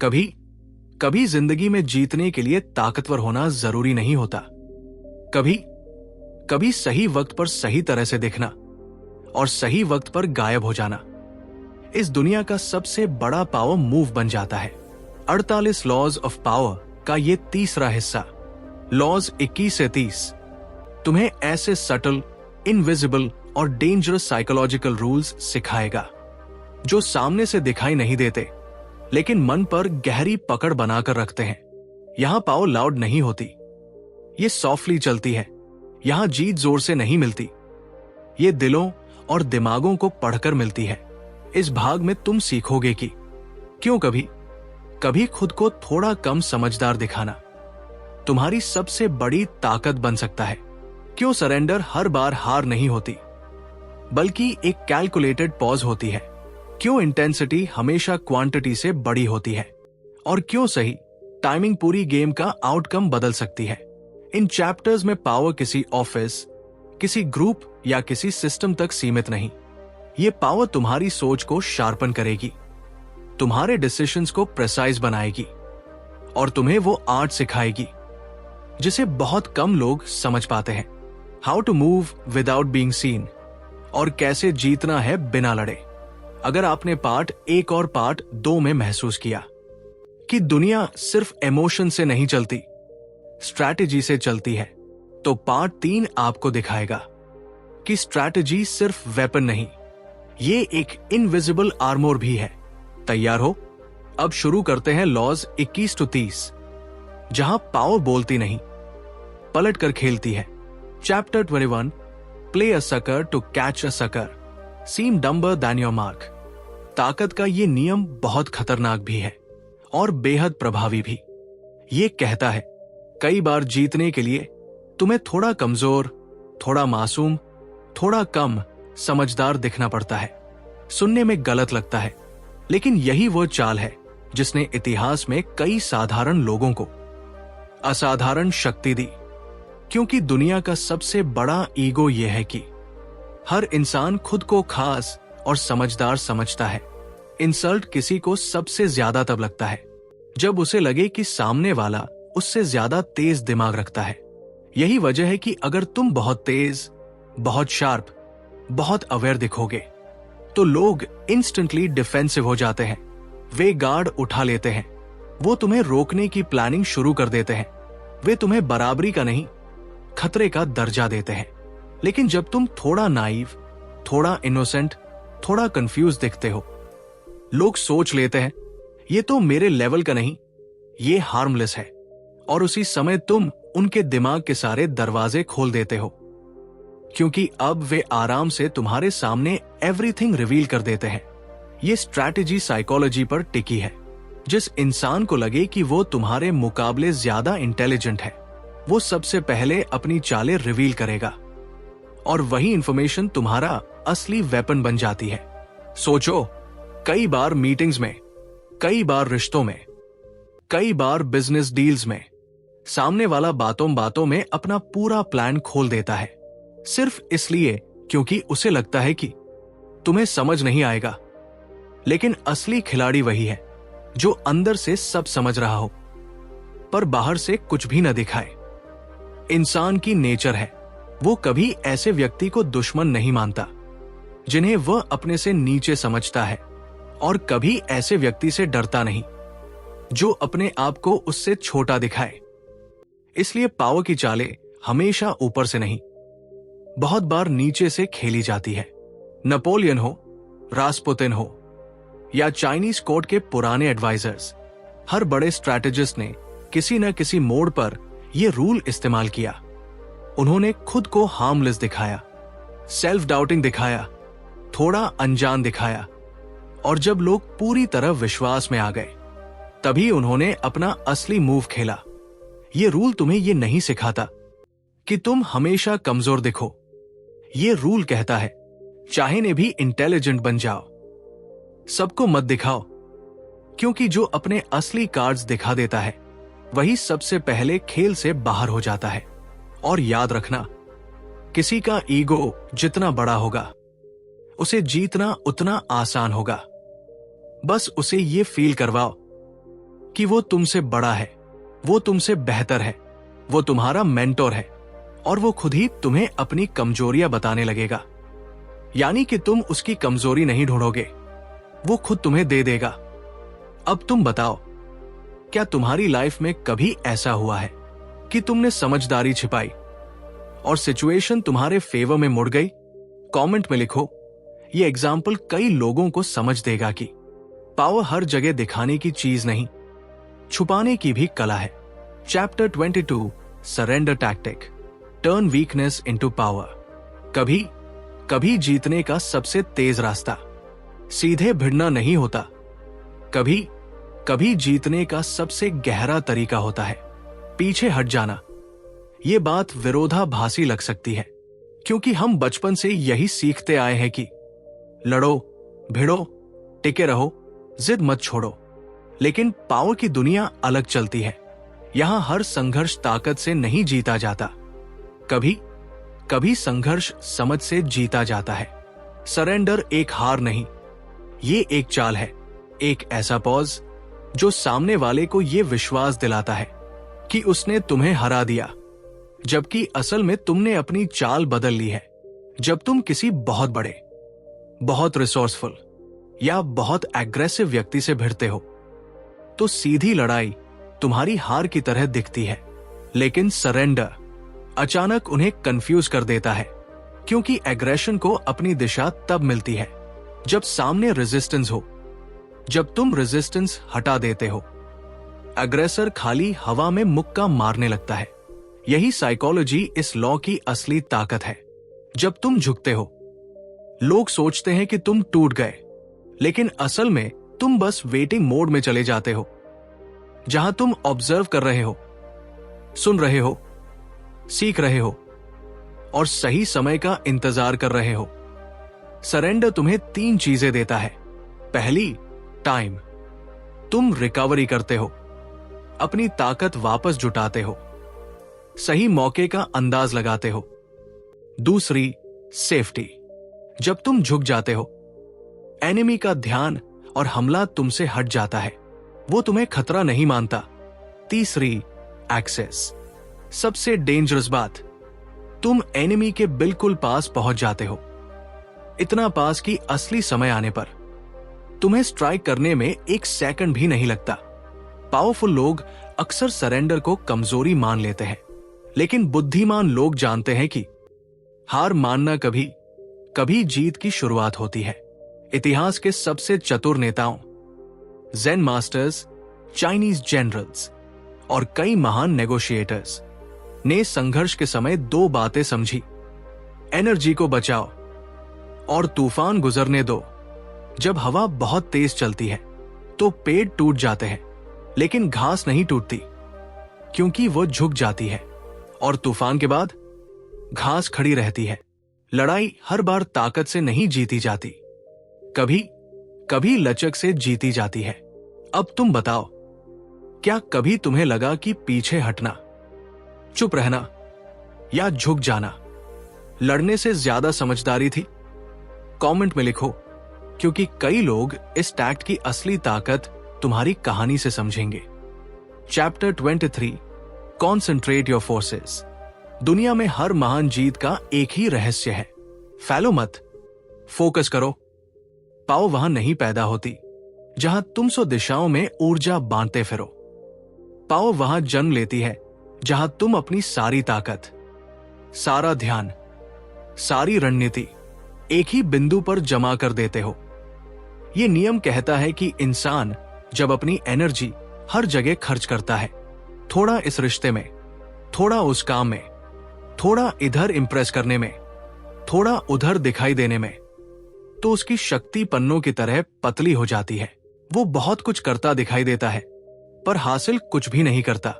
कभी कभी जिंदगी में जीतने के लिए ताकतवर होना जरूरी नहीं होता। कभी कभी सही वक्त पर सही तरह से दिखना और सही वक्त पर गायब हो जाना इस दुनिया का सबसे बड़ा पावर मूव बन जाता है। 48 लॉज ऑफ पावर का ये तीसरा हिस्सा, लॉज 21 से 30, तुम्हें ऐसे सटल, इनविजिबल और डेंजरस साइकोलॉजिकल रूल्स सिखाएगा जो सामने से दिखाई नहीं देते लेकिन मन पर गहरी पकड़ बनाकर रखते हैं। यहां पावर लाउड नहीं होती, ये सॉफ्टली चलती है। यहां जीत जोर से नहीं मिलती, ये दिलों और दिमागों को पढ़कर मिलती है। इस भाग में तुम सीखोगे कि क्यों कभी कभी खुद को थोड़ा कम समझदार दिखाना तुम्हारी सबसे बड़ी ताकत बन सकता है। क्यों सरेंडर हर बार हार नहीं होती बल्कि एक कैलकुलेटेड पॉज होती है। क्यों इंटेंसिटी हमेशा क्वांटिटी से बड़ी होती है और क्यों सही टाइमिंग पूरी गेम का आउटकम बदल सकती है। इन चैप्टर्स में पावर किसी ऑफिस, किसी ग्रुप या किसी सिस्टम तक सीमित नहीं। ये पावर तुम्हारी सोच को शार्पन करेगी, तुम्हारे डिसीजंस को प्रेसाइज बनाएगी और तुम्हें वो आर्ट सिखाएगी जिसे बहुत कम लोग समझ पाते हैं। How to move without being seen और कैसे जीतना है बिना लड़े। अगर आपने पार्ट 1 और पार्ट 2 में महसूस किया कि दुनिया सिर्फ इमोशन से नहीं चलती, स्ट्रैटेजी से चलती है, तो पार्ट 3 आपको दिखाएगा कि स्ट्रैटेजी सिर्फ वेपन नहीं, ये एक इनविजिबल आर्मोर भी है। तैयार हो? अब शुरू करते हैं लॉज 21 to 30, जहां पावर बोलती नहीं, पलट कर खेलती है। Chapter 21, play a sucker to catch a sucker, seem dumber than your mark. ताकत का ये नियम बहुत खतरनाक भी है और बेहद प्रभावी भी। ये कहता है कई बार जीतने के लिए तुम्हें थोड़ा कमजोर, थोड़ा मासूम, थोड़ा कम समझदार दिखना पड़ता है। सुनने में गलत लगता है, लेकिन यही वो चाल है जिसने इतिहास में कई साधारण लोगों को असाधारण शक्ति दी। क्योंकि दुनिया का सबसे बड़ा ईगो यह है कि हर इंसान खुद को खास और समझदार समझता है। इंसल्ट किसी को सबसे ज्यादा तब लगता है जब उसे लगे कि सामने वाला उससे ज्यादा तेज दिमाग रखता है। यही वजह है कि अगर तुम बहुत तेज, बहुत शार्प, बहुत अवेयर दिखोगे तो लोग इंस्टेंटली डिफेंसिव हो जाते हैं। वे गार्ड उठा लेते हैं, वो तुम्हें रोकने की प्लानिंग शुरू कर देते हैं। वे तुम्हें बराबरी का नहीं, खतरे का दर्जा देते हैं। लेकिन जब तुम थोड़ा नाइव, थोड़ा इनोसेंट, थोड़ा कंफ्यूज दिखते हो, लोग सोच लेते हैं ये तो मेरे लेवल का नहीं, ये हार्मलेस है, और उसी समय तुम उनके दिमाग के सारे दरवाजे खोल देते हो। क्योंकि अब वे आराम से तुम्हारे सामने एवरीथिंग रिवील कर देते हैं। ये स्ट्रैटेजी साइकोलॉजी पर टिकी है। जिस इंसान को लगे कि वो तुम्हारे मुकाबले ज्यादा इंटेलिजेंट है, वो सबसे पहले अपनी चालें रिवील करेगा और वही इंफॉर्मेशन तुम्हारा असली वेपन बन जाती है। सोचो, कई बार मीटिंग्स में, कई बार रिश्तों में, कई बार बिजनेस डील्स में सामने वाला बातों बातों में अपना पूरा प्लान खोल देता है, सिर्फ इसलिए क्योंकि उसे लगता है कि तुम्हें समझ नहीं आएगा। लेकिन असली खिलाड़ी वही है जो अंदर से सब समझ रहा हो पर बाहर से कुछ भी न दिखाए। इंसान की नेचर है, वो कभी ऐसे व्यक्ति को दुश्मन नहीं मानता जिन्हें वह अपने से नीचे समझता है, और कभी ऐसे व्यक्ति से डरता नहीं जो अपने आप को उससे छोटा दिखाए। इसलिए पावर की चालें हमेशा ऊपर से नहीं, बहुत बार नीचे से खेली जाती है। नेपोलियन हो, रास्पुतिन हो या चाइनीज कोर्ट के पुराने एडवाइजर्स, हर बड़े स्ट्रैटेजिस्ट ने किसी न किसी मोड़ पर यह रूल इस्तेमाल किया। उन्होंने खुद को हार्मलेस दिखाया, सेल्फ डाउटिंग दिखाया, थोड़ा अनजान दिखाया, और जब लोग पूरी तरह विश्वास में आ गए तभी उन्होंने अपना असली मूव खेला। ये रूल तुम्हें ये नहीं सिखाता कि तुम हमेशा कमजोर दिखो। ये रूल कहता है चाहे ने भी इंटेलिजेंट बन जाओ, सबको मत दिखाओ, क्योंकि जो अपने असली कार्ड्स दिखा देता है वही सबसे पहले खेल से बाहर हो जाता है। और याद रखना, किसी का ईगो जितना बड़ा होगा उसे जीतना उतना आसान होगा। बस उसे ये फील करवाओ क्योंकि वो तुमसे बड़ा है, वो तुमसे बेहतर है, वो तुम्हारा मेंटोर है और वो खुद ही तुम्हें अपनी कमजोरियां बताने लगेगा। यानी कि तुम उसकी कमजोरी नहीं ढूंढोगे, वो खुद तुम्हें दे देगा। अब तुम बताओ, क्या तुम्हारी लाइफ में कभी ऐसा हुआ है कि तुमने समझदारी छिपाई और सिचुएशन तुम्हारे फेवर में मुड़ गई? कमेंट में लिखो। ये एग्जाम्पल कई लोगों को समझ देगा कि पावर हर जगह दिखाने की चीज नहीं, छुपाने की भी कला है। Chapter 22 surrender tactic, turn weakness into power. कभी कभी जीतने का सबसे तेज रास्ता सीधे भिड़ना नहीं होता, कभी कभी जीतने का सबसे गहरा तरीका होता है पीछे हट जाना। ये बात विरोधाभासी लग सकती है, क्योंकि हम बचपन से यही सीखते आए हैं कि लड़ो, भिड़ो, टिके रहो, जिद मत छोड़ो। लेकिन पावर की दुनिया अलग चलती है। यहां हर संघर्ष ताकत से नहीं जीता जाता, कभी कभी संघर्ष समझ से जीता जाता है। सरेंडर एक हार नहीं, ये एक चाल है, एक ऐसा पॉज जो सामने वाले को ये विश्वास दिलाता है कि उसने तुम्हें हरा दिया, जबकि असल में तुमने अपनी चाल बदल ली है। जब तुम किसी बहुत बड़े, बहुत रिसोर्सफुल या बहुत एग्रेसिव व्यक्ति से भिड़ते हो तो सीधी लड़ाई तुम्हारी हार की तरह दिखती है, लेकिन सरेंडर अचानक उन्हें कंफ्यूज कर देता है, क्योंकि एग्रेशन को अपनी दिशा तब मिलती है जब सामने रेजिस्टेंस हो। जब तुम रेजिस्टेंस हटा देते हो, अग्रेसर खाली हवा में मुक्का मारने लगता है। यही साइकोलॉजी इस लॉ की असली ताकत है। जब तुम झुकते हो, लोग सोचते हैं कि तुम टूट गए, लेकिन असल में तुम बस वेटिंग मोड में चले जाते हो, जहां तुम ऑब्जर्व कर रहे हो, सुन रहे हो, सीख रहे हो और सही समय का इंतजार कर रहे हो। सरेंडर तुम्हें 3 चीजें देता है। पहली, टाइम। तुम रिकवरी करते हो, अपनी ताकत वापस जुटाते हो, सही मौके का अंदाज लगाते हो। दूसरी, सेफ्टी। जब तुम झुक जाते हो, एनिमी का ध्यान और हमला तुमसे हट जाता है, वो तुम्हें खतरा नहीं मानता। तीसरी, एक्सेस। सबसे डेंजरस बात, तुम एनिमी के बिल्कुल पास पहुंच जाते हो, इतना पास कि असली समय आने पर तुम्हें स्ट्राइक करने में 1 सेकंड भी नहीं लगता। पावरफुल लोग अक्सर सरेंडर को कमजोरी मान लेते हैं, लेकिन बुद्धिमान लोग जानते हैं कि हार मानना कभी कभी जीत की शुरुआत होती है। इतिहास के सबसे चतुर नेताओं, ज़ेन मास्टर्स, चाइनीज जनरल्स और कई महान नेगोशिएटर्स ने संघर्ष के समय 2 बातें समझी। एनर्जी को बचाओ और तूफान गुजरने दो। जब हवा बहुत तेज चलती है तो पेड़ टूट जाते हैं, लेकिन घास नहीं टूटती, क्योंकि वो झुक जाती है। और तूफान के बाद घास खड़ी रहती है। लड़ाई हर बार ताकत से नहीं जीती जाती, कभी कभी लचक से जीती जाती है। अब तुम बताओ, क्या कभी तुम्हें लगा कि पीछे हटना, चुप रहना या झुक जाना लड़ने से ज्यादा समझदारी थी? कमेंट में लिखो, क्योंकि कई लोग इस टैक्ट की असली ताकत तुम्हारी कहानी से समझेंगे। Chapter 23 concentrate your forces. दुनिया में हर महान जीत का एक ही रहस्य है, फैलो मत, फोकस करो। पावर वहां नहीं पैदा होती जहां तुम 100 दिशाओं में ऊर्जा बांटते फिरो। पावर वहां जन्म लेती है जहां तुम अपनी सारी ताकत, सारा ध्यान, सारी रणनीति एक ही बिंदु पर जमा कर देते हो। यह नियम कहता है कि इंसान जब अपनी एनर्जी हर जगह खर्च करता है, थोड़ा इस रिश्ते में, थोड़ा उस काम में, थोड़ा इधर इंप्रेस करने में, थोड़ा उधर दिखाई देने में, तो उसकी शक्ति पन्नों की तरह पतली हो जाती है। वो बहुत कुछ करता दिखाई देता है, पर हासिल कुछ भी नहीं करता।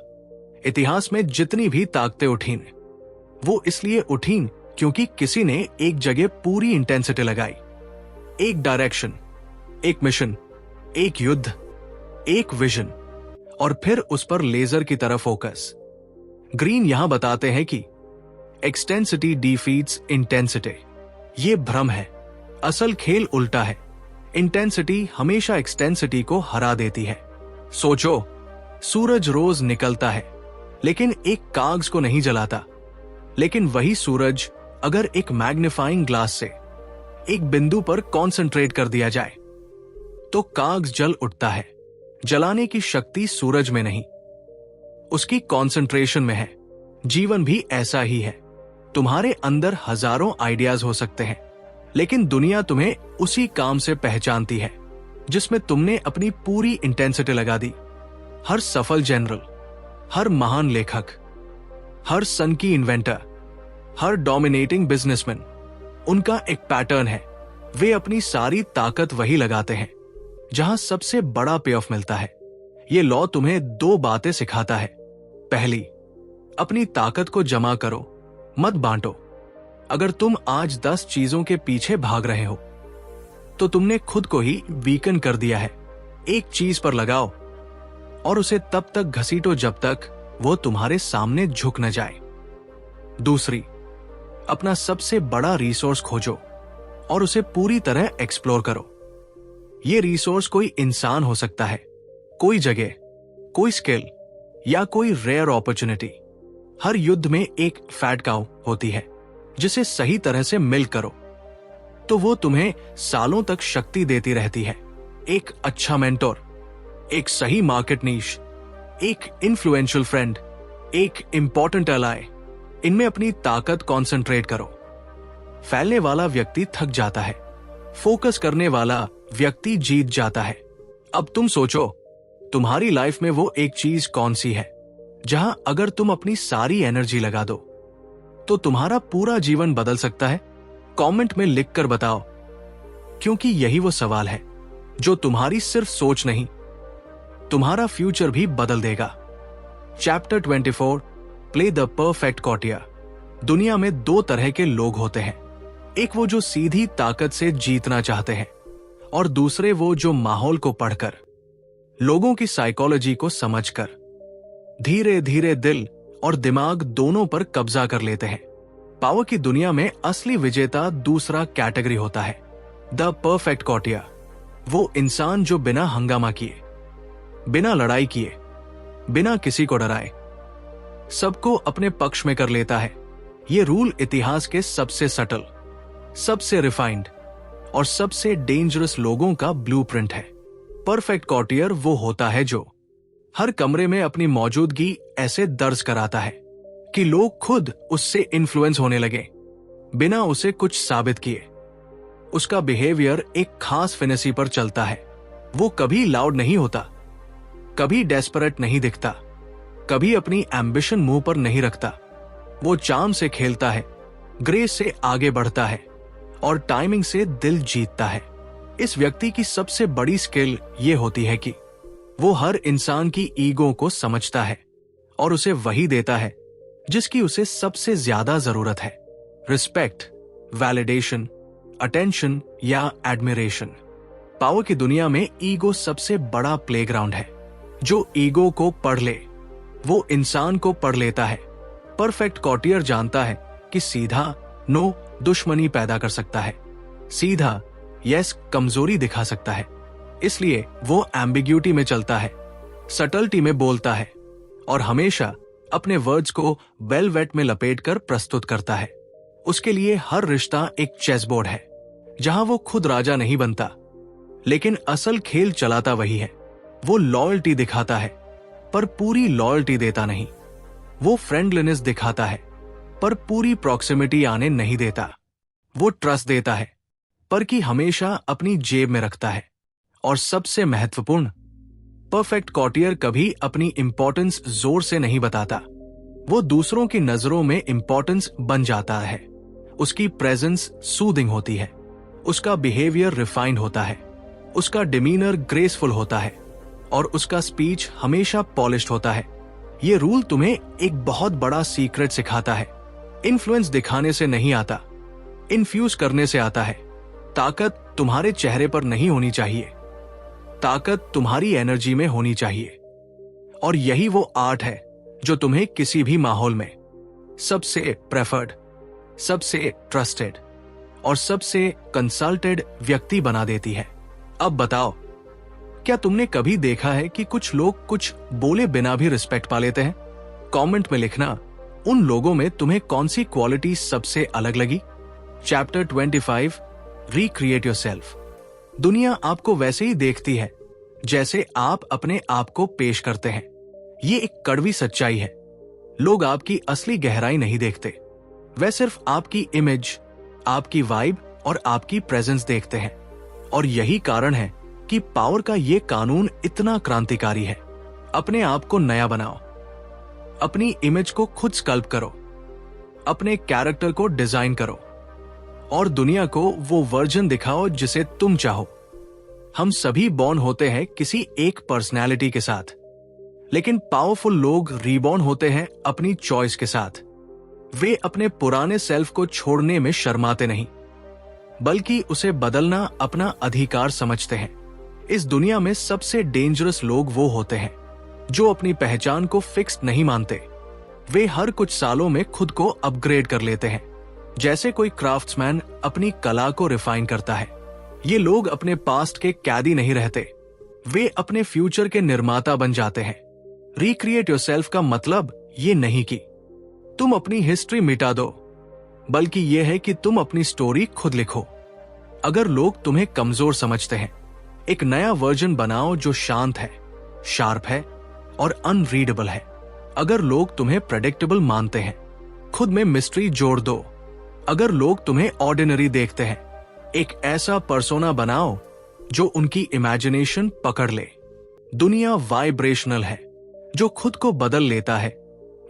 इतिहास में जितनी भी ताकतें उठीं, वो इसलिए उठीं क्योंकि किसी ने एक जगह पूरी इंटेंसिटी लगाई। एक डायरेक्शन, एक मिशन, एक युद्ध, एक विजन, और फिर उस पर लेजर की तरह फोकस। ग्रीन यहां बताते हैं कि एक्सटेंसिटी डिफीट्स इंटेंसिटी। ये भ्रम है, असल खेल उल्टा है। इंटेंसिटी हमेशा एक्सटेंसिटी को हरा देती है। सोचो, सूरज रोज निकलता है, लेकिन एक कागज को नहीं जलाता। लेकिन वही सूरज अगर एक मैग्नीफाइंग ग्लास से एक बिंदु पर कंसंट्रेट कर दिया जाए तो कागज जल उठता है। जलाने की शक्ति सूरज में नहीं, उसकी कंसंट्रेशन में है। जीवन भी ऐसा ही है। तुम्हारे अंदर हजारों आइडियाज हो सकते हैं, लेकिन दुनिया तुम्हें उसी काम से पहचानती है जिसमें तुमने अपनी पूरी इंटेंसिटी लगा दी। हर सफल जनरल, हर महान लेखक, हर सन की इन्वेंटर, हर डोमिनेटिंग बिजनेसमैन, उनका एक पैटर्न है। वे अपनी सारी ताकत वही लगाते हैं जहां सबसे बड़ा पे ऑफ मिलता है। ये लॉ तुम्हें 2 बातें सिखाता है। पहली, अपनी ताकत को जमा करो, मत बांटो। अगर तुम आज 10 चीजों के पीछे भाग रहे हो तो तुमने खुद को ही वीकन कर दिया है। एक चीज पर लगाओ और उसे तब तक घसीटो जब तक वो तुम्हारे सामने झुक न जाए। दूसरी, अपना सबसे बड़ा रिसोर्स खोजो और उसे पूरी तरह एक्सप्लोर करो। ये रिसोर्स कोई इंसान हो सकता है, कोई जगह, कोई स्किल या कोई रेयर अपॉर्चुनिटी। हर युद्ध में एक फैट काउ होती है जिसे सही तरह से मिल्क करो तो वो तुम्हें सालों तक शक्ति देती रहती है। एक अच्छा मेंटोर, एक सही मार्केट नीश, एक इन्फ्लुएंशियल फ्रेंड, एक इंपॉर्टेंट अलाय, इनमें अपनी ताकत कंसंट्रेट करो। फैलने वाला व्यक्ति थक जाता है, फोकस करने वाला व्यक्ति जीत जाता है। अब तुम सोचो, तुम्हारी लाइफ में वो एक चीज कौन सी है जहां अगर तुम अपनी सारी एनर्जी लगा दो तो तुम्हारा पूरा जीवन बदल सकता है? कमेंट में लिखकर बताओ, क्योंकि यही वो सवाल है जो तुम्हारी सिर्फ सोच नहीं, तुम्हारा फ्यूचर भी बदल देगा। Chapter 24, play the perfect courtier. दुनिया में 2 तरह के लोग होते हैं, एक वो जो सीधी ताकत से जीतना चाहते हैं और दूसरे वो जो माहौल को पढ़कर, लोगों की साइकोलॉजी को समझकर धीरे धीरे दिल और दिमाग दोनों पर कब्जा कर लेते हैं। पावर की दुनिया में असली विजेता दूसरा कैटेगरी होता है, द परफेक्ट कॉर्टियर। वो इंसान जो बिना हंगामा किए, बिना लड़ाई किए, बिना किसी को डराए सबको अपने पक्ष में कर लेता है। ये रूल इतिहास के सबसे सटल, सबसे रिफाइंड और सबसे डेंजरस लोगों का ब्लूप्रिंट है। परफेक्ट कॉर्टियर वो होता है जो हर कमरे में अपनी मौजूदगी ऐसे दर्ज कराता है कि लोग खुद उससे इन्फ्लुएंस होने लगे बिना उसे कुछ साबित किए। उसका बिहेवियर एक खास फिनेसी पर चलता है। वो कभी लाउड नहीं होता, कभी डेस्परेट नहीं दिखता, कभी अपनी एम्बिशन मुंह पर नहीं रखता। वो चार्म से खेलता है, ग्रेस से आगे बढ़ता है और टाइमिंग से दिल जीतता है। इस व्यक्ति की सबसे बड़ी स्किल ये होती है कि वो हर इंसान की ईगो को समझता है और उसे वही देता है जिसकी उसे सबसे ज्यादा जरूरत है। रिस्पेक्ट, वैलिडेशन, अटेंशन या एडमिरेशन। पावर की दुनिया में ईगो सबसे बड़ा प्लेग्राउंड है। जो ईगो को पढ़ ले वो इंसान को पढ़ लेता है। परफेक्ट कॉर्टियर जानता है कि सीधा नो दुश्मनी पैदा कर सकता है, सीधा यस कमजोरी दिखा सकता है। इसलिए वो एम्बिग्यूटी में चलता है, सटल्टी में बोलता है और हमेशा अपने वर्ड्स को वेलवेट में लपेटकर प्रस्तुत करता है। उसके लिए हर रिश्ता एक चेस बोर्ड है जहां वो खुद राजा नहीं बनता, लेकिन असल खेल चलाता वही है। वो लॉयल्टी दिखाता है पर पूरी लॉयल्टी देता नहीं। वो फ्रेंडलीनेस दिखाता है पर पूरी प्रॉक्सिमिटी आने नहीं देता। वो ट्रस्ट देता है पर कि हमेशा अपनी जेब में रखता है। और सबसे महत्वपूर्ण, परफेक्ट कॉर्टियर कभी अपनी इंपॉर्टेंस जोर से नहीं बताता। वो दूसरों की नजरों में इंपॉर्टेंस बन जाता है। उसकी प्रेजेंस सूदिंग होती है, उसका बिहेवियर रिफाइंड होता है, उसका डिमीनर ग्रेसफुल होता है और उसका स्पीच हमेशा पॉलिश्ड होता है। ये रूल तुम्हें एक बहुत बड़ा सीक्रेट सिखाता है। इन्फ्लुएंस दिखाने से नहीं आता, इन्फ्यूज करने से आता है। ताकत तुम्हारे चेहरे पर नहीं होनी चाहिए, ताकत तुम्हारी एनर्जी में होनी चाहिए। और यही वो आर्ट है जो तुम्हें किसी भी माहौल में सबसे प्रेफर्ड, सबसे ट्रस्टेड और सबसे कंसल्टेड व्यक्ति बना देती है। अब बताओ, क्या तुमने कभी देखा है कि कुछ लोग कुछ बोले बिना भी रिस्पेक्ट पा लेते हैं? कमेंट में लिखना उन लोगों में तुम्हें कौन सी क्वालिटी सबसे अलग लगी। Chapter 25 recreate yourself. दुनिया आपको वैसे ही देखती है जैसे आप अपने आप को पेश करते हैं। ये एक कड़वी सच्चाई है। लोग आपकी असली गहराई नहीं देखते, वे सिर्फ आपकी इमेज, आपकी वाइब और आपकी प्रेजेंस देखते हैं। और यही कारण है कि पावर का ये कानून इतना क्रांतिकारी है। अपने आप को नया बनाओ, अपनी इमेज को खुद स्कल्प करो, अपने कैरेक्टर को डिजाइन करो और दुनिया को वो वर्जन दिखाओ जिसे तुम चाहो। हम सभी बॉर्न होते हैं किसी एक पर्सनैलिटी के साथ, लेकिन पावरफुल लोग रीबॉर्न होते हैं अपनी चॉइस के साथ। वे अपने पुराने सेल्फ को छोड़ने में शर्माते नहीं, बल्कि उसे बदलना अपना अधिकार समझते हैं। इस दुनिया में सबसे डेंजरस लोग वो होते हैं जो अपनी पहचान को फिक्स्ड नहीं मानते। वे हर कुछ सालों में खुद को अपग्रेड कर लेते हैं, जैसे कोई क्राफ्ट्समैन अपनी कला को रिफाइन करता है। ये लोग अपने पास्ट के कैदी नहीं रहते, वे अपने फ्यूचर के निर्माता बन जाते हैं। रिक्रिएट योरसेल्फ का मतलब ये नहीं कि तुम अपनी हिस्ट्री मिटा दो, बल्कि यह है कि तुम अपनी स्टोरी खुद लिखो। अगर लोग तुम्हें कमजोर समझते हैं, एक नया वर्जन बनाओ जो शांत है, शार्प है और अनरीडेबल है। अगर लोग तुम्हें प्रेडिक्टेबल मानते हैं, खुद में मिस्ट्री जोड़ दो। अगर लोग तुम्हें ऑर्डिनरी देखते हैं, एक ऐसा पर्सोना बनाओ जो उनकी इमेजिनेशन पकड़ ले। दुनिया वाइब्रेशनल है, जो खुद को बदल लेता है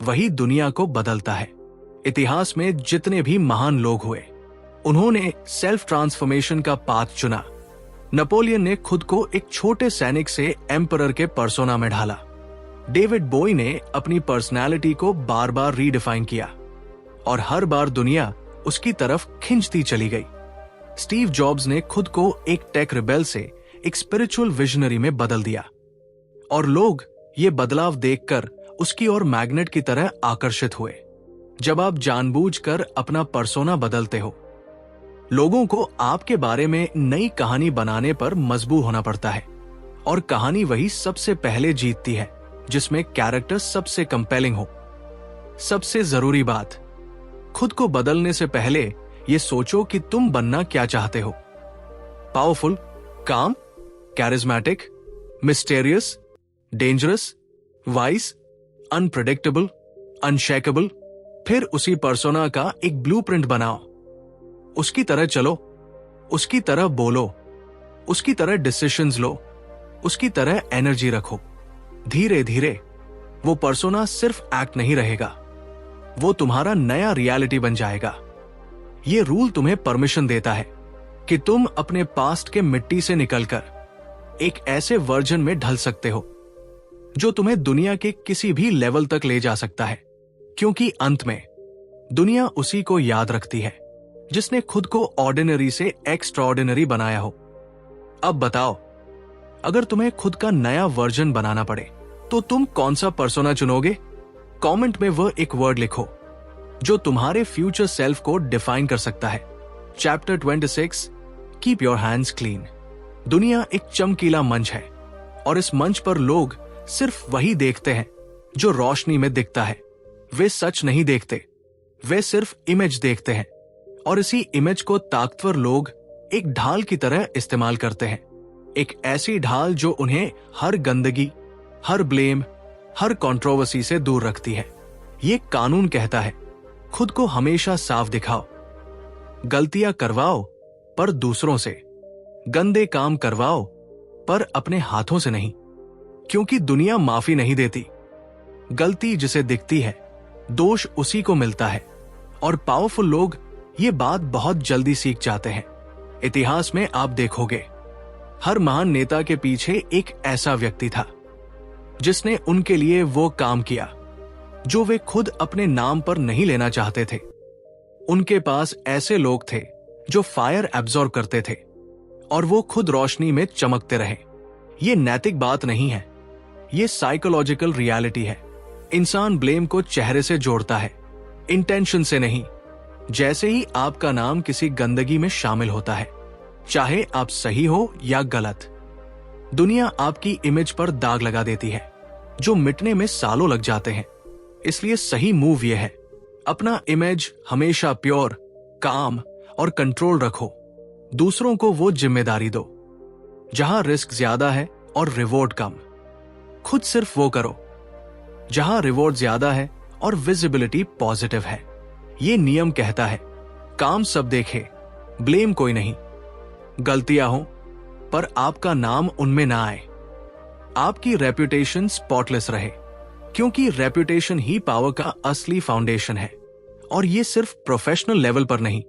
वही दुनिया को बदलता है। इतिहास में जितने भी महान लोग हुए, उन्होंने सेल्फ ट्रांसफॉर्मेशन का पाथ चुना। नेपोलियन ने खुद को एक छोटे सैनिक से एम्परर के पर्सोना में ढाला। डेविड बोई ने अपनी पर्सनालिटी को बार बार रीडिफाइन किया और हर बार दुनिया उसकी तरफ खिंचती चली गई। स्टीव जॉब्स ने खुद को एक टेक रिबेल से एक स्पिरिचुअल विजनरी में बदल दिया और लोग ये बदलाव देखकर उसकी ओर मैग्नेट की तरह आकर्षित हुए। जब आप जानबूझकर अपना पर्सोना बदलते हो, लोगों को आपके बारे में नई कहानी बनाने पर मजबूर होना पड़ता है, और कहानी वही सबसे पहले जीतती है जिसमें कैरेक्टर सबसे कंपेलिंग हो। सबसे जरूरी बात, खुद को बदलने से पहले ये सोचो कि तुम बनना क्या चाहते हो। पावरफुल, काम, charismatic, mysterious, dangerous, wise, unpredictable, unshakeable. फिर उसी पर्सोना का एक ब्लूप्रिंट बनाओ। उसकी तरह चलो, उसकी तरह बोलो, उसकी तरह डिसीजंस लो, उसकी तरह एनर्जी रखो। धीरे धीरे वो पर्सोना सिर्फ एक्ट नहीं रहेगा, वो तुम्हारा नया रियलिटी बन जाएगा। ये रूल तुम्हें परमिशन देता है कि तुम अपने पास्ट के मिट्टी से निकलकर एक ऐसे वर्जन में ढल सकते हो जो तुम्हें दुनिया के किसी भी लेवल तक ले जा सकता है, क्योंकि अंत में दुनिया उसी को याद रखती है जिसने खुद को ऑर्डिनरी से एक्स्ट्राऑर्डिनरी बनाया हो। अब बताओ, अगर तुम्हें खुद का नया वर्जन बनाना पड़े तो तुम कौन सा पर्सोना चुनोगे? कमेंट में वह एक वर्ड लिखो जो तुम्हारे फ्यूचर सेल्फ को डिफाइन कर सकता है। Chapter 26 keep your hands clean. दुनिया एक चमकीला मंच है और इस मंच पर लोग सिर्फ वही देखते हैं जो रोशनी में दिखता है। वे सच नहीं देखते, वे सिर्फ इमेज देखते हैं, और इसी इमेज को ताकतवर लोग एक ढाल की तरह इस्तेमाल करते हैं। एक ऐसी ढाल जो उन्हें हर गंदगी, हर ब्लेम, हर कंट्रोवर्सी से दूर रखती है। ये कानून कहता है, खुद को हमेशा साफ दिखाओ, गलतियां करवाओ पर दूसरों से, गंदे काम करवाओ पर अपने हाथों से नहीं, क्योंकि दुनिया माफी नहीं देती। गलती जिसे दिखती है, दोष उसी को मिलता है, और पावरफुल लोग ये बात बहुत जल्दी सीख जाते हैं। इतिहास में आप देखोगे, हर महान नेता के पीछे एक ऐसा व्यक्ति था जिसने उनके लिए वो काम किया जो वे खुद अपने नाम पर नहीं लेना चाहते थे। उनके पास ऐसे लोग थे जो फायर एब्जॉर्ब करते थे और वो खुद रोशनी में चमकते रहे। ये नैतिक बात नहीं है, ये साइकोलॉजिकल रियलिटी है। इंसान ब्लेम को चेहरे से जोड़ता है, इंटेंशन से नहीं। जैसे ही आपका नाम किसी गंदगी में शामिल होता है, चाहे आप सही हो या गलत, दुनिया आपकी इमेज पर दाग लगा देती है जो मिटने में सालों लग जाते हैं। इसलिए सही मूव यह है, अपना इमेज हमेशा प्योर, काम और कंट्रोल रखो। दूसरों को वो जिम्मेदारी दो जहां रिस्क ज्यादा है और रिवॉर्ड कम। खुद सिर्फ वो करो जहां रिवॉर्ड ज्यादा है और विजिबिलिटी पॉजिटिव है। ये नियम कहता है, काम सब देखे, ब्लेम कोई नहीं। गलतियां हो पर आपका नाम उनमें ना आए। आपकी रेपुटेशन स्पॉटलेस रहे, क्योंकि रेपुटेशन ही पावर का असली फाउंडेशन है। और ये सिर्फ प्रोफेशनल लेवल पर नहीं,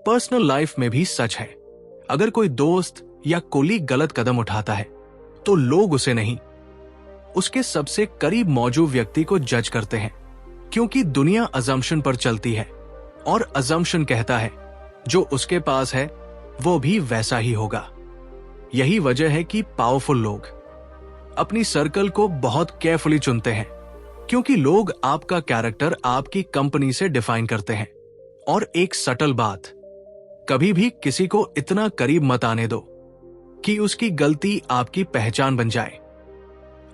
पर्सनल लाइफ में भी सच है। अगर कोई दोस्त या कोलीग गलत कदम उठाता है तो लोग उसे नहीं, उसके सबसे करीब मौजूद व्यक्ति को जज करते हैं, क्योंकि दुनिया अजम्पशन पर चलती है और अजम्पशन कहता है जो उसके पास है वो भी वैसा ही होगा। यही वजह है कि पावरफुल लोग अपनी सर्कल को बहुत केयरफुली चुनते हैं, क्योंकि लोग आपका कैरेक्टर आपकी कंपनी से डिफाइन करते हैं। और एक सटल बात, कभी भी किसी को इतना करीब मत आने दो कि उसकी गलती आपकी पहचान बन जाए।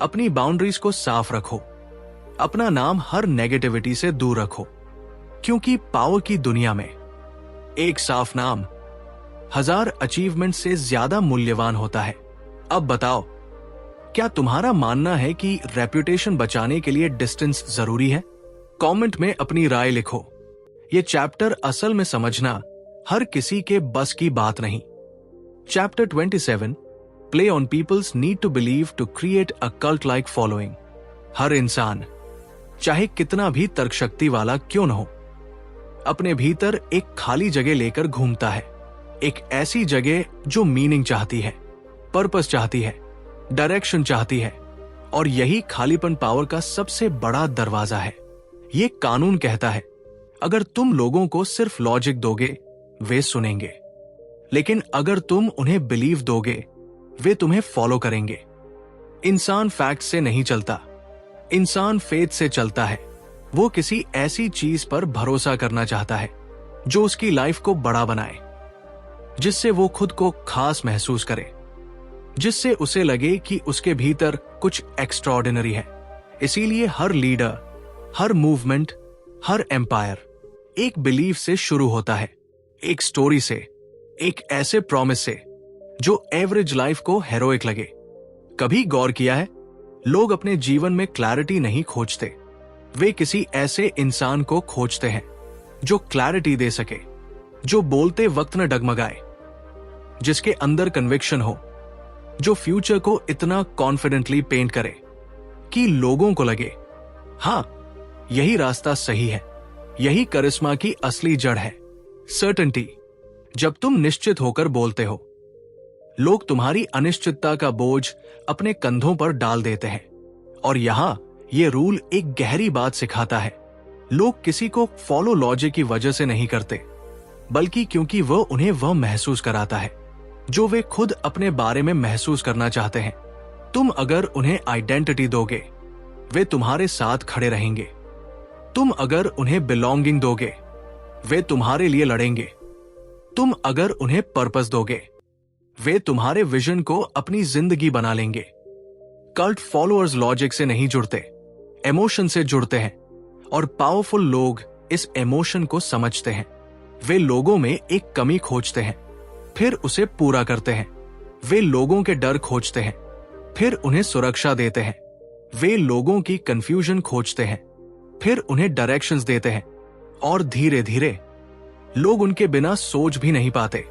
अपनी बाउंड्रीज को साफ रखो, अपना नाम हर नेगेटिविटी से दूर रखो, क्योंकि पावर की दुनिया में एक साफ नाम 1000 अचीवमेंट से ज्यादा मूल्यवान होता है। अब बताओ, क्या तुम्हारा मानना है कि रेपुटेशन बचाने के लिए डिस्टेंस जरूरी है? कमेंट में अपनी राय लिखो। ये चैप्टर असल में समझना हर किसी के बस की बात नहीं। Chapter 27, play on people's need to believe to create a cult like following. हर इंसान, चाहे कितना भी तर्कशक्ति वाला क्यों न हो, अपने भीतर एक खाली जगह लेकर घूमता है। एक ऐसी जगह जो मीनिंग चाहती है, पर्पस चाहती है, डायरेक्शन चाहती है। और यही खालीपन पावर का सबसे बड़ा दरवाजा है। ये कानून कहता है, अगर तुम लोगों को सिर्फ लॉजिक दोगे वे सुनेंगे, लेकिन अगर तुम उन्हें बिलीव दोगे वे तुम्हें फॉलो करेंगे। इंसान फैक्ट से नहीं चलता, इंसान फेथ से चलता है। वो किसी ऐसी चीज पर भरोसा करना चाहता है जो उसकी लाइफ को बड़ा बनाए, जिससे वो खुद को खास महसूस करे, जिससे उसे लगे कि उसके भीतर कुछ एक्स्ट्राऑर्डिनरी है। इसीलिए हर लीडर, हर मूवमेंट, हर एम्पायर एक बिलीफ से शुरू होता है, एक स्टोरी से, एक ऐसे प्रॉमिस से जो एवरेज लाइफ को हेरोइक लगे। कभी गौर किया है, लोग अपने जीवन में क्लैरिटी नहीं खोजते, वे किसी ऐसे इंसान को खोजते हैं जो क्लैरिटी दे सके, जो बोलते वक्त न डगमगाए, जिसके अंदर कन्विक्शन हो, जो फ्यूचर को इतना कॉन्फिडेंटली पेंट करे कि लोगों को लगे, हां, यही रास्ता सही है। यही करिश्मा की असली जड़ है, सर्टेनिटी। जब तुम निश्चित होकर बोलते हो, लोग तुम्हारी अनिश्चितता का बोझ अपने कंधों पर डाल देते हैं। और यहां यह रूल एक गहरी बात सिखाता है, लोग किसी को फॉलो लॉजिक की वजह से नहीं करते, बल्कि क्योंकि वह उन्हें वह महसूस कराता है जो वे खुद अपने बारे में महसूस करना चाहते हैं। तुम अगर उन्हें आइडेंटिटी दोगे, वे तुम्हारे साथ खड़े रहेंगे। तुम अगर उन्हें बिलोंगिंग दोगे, वे तुम्हारे लिए लड़ेंगे। तुम अगर उन्हें पर्पस दोगे, वे तुम्हारे विजन को अपनी जिंदगी बना लेंगे। कल्ट फॉलोअर्स लॉजिक से नहीं जुड़ते, इमोशन से जुड़ते हैं। और पावरफुल लोग इस इमोशन को समझते हैं। वे लोगों में एक कमी खोजते हैं, फिर उसे पूरा करते हैं। वे लोगों के डर खोजते हैं, फिर उन्हें सुरक्षा देते हैं। वे लोगों की कंफ्यूजन खोजते हैं, फिर उन्हें डायरेक्शंस देते हैं। और धीरे धीरे लोग उनके बिना सोच भी नहीं पाते।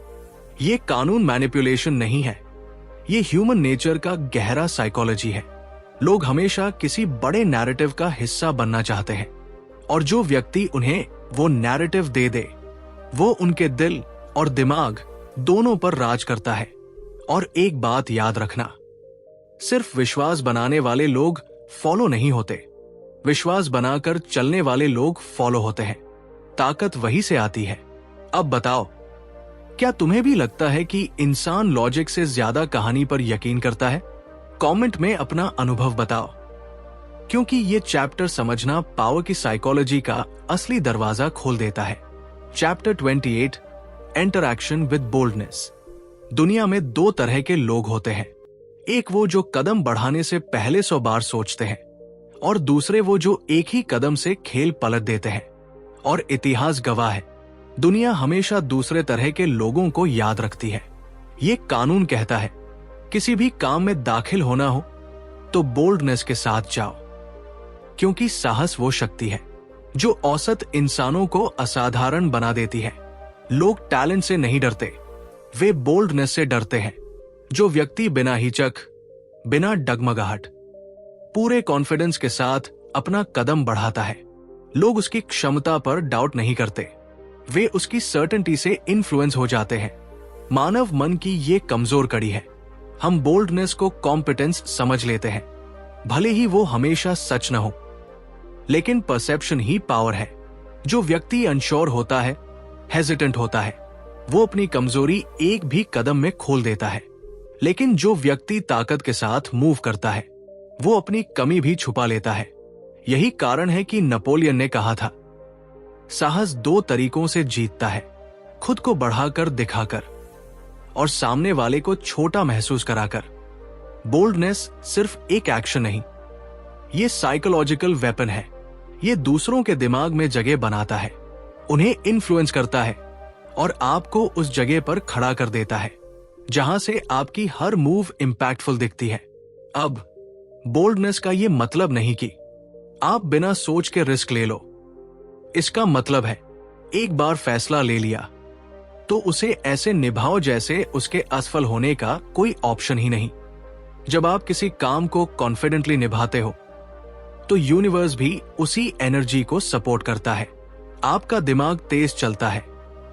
ये कानून मैनिपुलेशन नहीं है, ये ह्यूमन नेचर का गहरा साइकोलॉजी है। लोग हमेशा किसी बड़े नैरेटिव का हिस्सा बनना चाहते हैं, और जो व्यक्ति उन्हें वो नैरेटिव दे दे, वो उनके दिल और दिमाग दोनों पर राज करता है। और एक बात याद रखना, सिर्फ विश्वास बनाने वाले लोग फॉलो नहीं होते, विश्वास बनाकर चलने वाले लोग फॉलो होते हैं। ताकत वही से आती है। अब बताओ, क्या तुम्हें भी लगता है कि इंसान लॉजिक से ज्यादा कहानी पर यकीन करता है? कमेंट में अपना अनुभव बताओ, क्योंकि ये चैप्टर समझना पावर की साइकोलॉजी का असली दरवाजा खोल देता है। Chapter 28, interaction with boldness. दुनिया में दो तरह के लोग होते हैं, एक वो जो कदम बढ़ाने से पहले 100 बार सोचते हैं, और दूसरे वो जो एक ही कदम से खेल पलट देते हैं। और इतिहास गवाह है, दुनिया हमेशा दूसरे तरह के लोगों को याद रखती है। ये कानून कहता है, किसी भी काम में दाखिल होना हो तो बोल्डनेस के साथ जाओ, क्योंकि साहस वो शक्ति है जो औसत इंसानों को असाधारण बना देती है। लोग टैलेंट से नहीं डरते, वे बोल्डनेस से डरते हैं। जो व्यक्ति बिना हिचक, बिना डगमगाहट, पूरे कॉन्फिडेंस के साथ अपना कदम बढ़ाता है, लोग उसकी क्षमता पर डाउट नहीं करते, वे उसकी सर्टेनिटी से इन्फ्लुएंस हो जाते हैं। मानव मन की ये कमजोर कड़ी है, हम बोल्डनेस को कॉम्पिटेंस समझ लेते हैं, भले ही वो हमेशा सच न हो। लेकिन परसेप्शन ही पावर है। जो व्यक्ति अनश्योर होता है, हेजिटेंट होता है, वो अपनी कमजोरी एक भी कदम में खोल देता है। लेकिन जो व्यक्ति ताकत के साथ मूव करता है, वो अपनी कमी भी छुपा लेता है। यही कारण है कि नेपोलियन ने कहा था, साहस 2 तरीकों से जीतता है, खुद को बढ़ाकर दिखाकर और सामने वाले को छोटा महसूस कराकर। बोल्डनेस सिर्फ एक एक्शन नहीं, ये साइकोलॉजिकल वेपन है। ये दूसरों के दिमाग में जगह बनाता है, उन्हें इन्फ्लुएंस करता है और आपको उस जगह पर खड़ा कर देता है जहां से आपकी हर मूव इंपैक्टफुल दिखती है। अब बोल्डनेस का ये मतलब नहीं कि आप बिना सोच के रिस्क ले लो। इसका मतलब है, एक बार फैसला ले लिया तो उसे ऐसे निभाओ जैसे उसके असफल होने का कोई ऑप्शन ही नहीं। जब आप किसी काम को कॉन्फिडेंटली निभाते हो तो यूनिवर्स भी उसी एनर्जी को सपोर्ट करता है। आपका दिमाग तेज चलता है,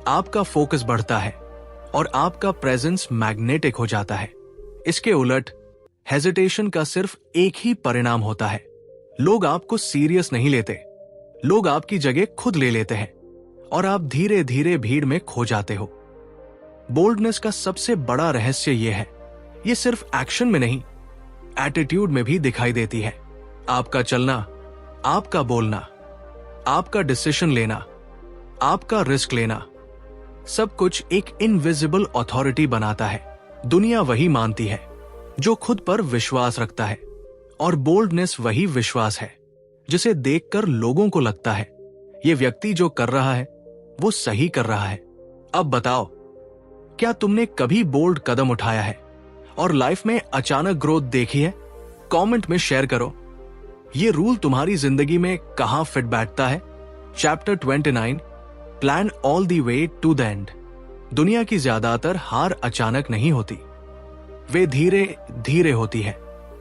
आपका फोकस बढ़ता है और आपका प्रेजेंस मैग्नेटिक हो जाता है। इसके उलट हेजिटेशन का सिर्फ एक ही परिणाम होता है, लोग आपको सीरियस नहीं लेते, लोग आपकी जगह खुद ले लेते हैं और आप धीरे धीरे भीड़ में खो जाते हो। बोल्डनेस का सबसे बड़ा रहस्य यह है, ये सिर्फ एक्शन में नहीं, एटीट्यूड में भी दिखाई देती है। आपका चलना, आपका बोलना, आपका डिसीजन लेना, आपका रिस्क लेना, सब कुछ एक इनविजिबल अथॉरिटी बनाता है। दुनिया वही मानती है जो खुद पर विश्वास रखता है, और बोल्डनेस वही विश्वास है जिसे देखकर लोगों को लगता है ये व्यक्ति जो कर रहा है वो सही कर रहा है। अब बताओ, क्या तुमने कभी बोल्ड कदम उठाया है और लाइफ में अचानक ग्रोथ देखी है? कमेंट में शेयर करो। ये रूल तुम्हारी जिंदगी में कहां फिट बैठता है? Chapter 29, plan all the way to the end. दुनिया की ज्यादातर हार अचानक नहीं होती, वे धीरे धीरे होती है।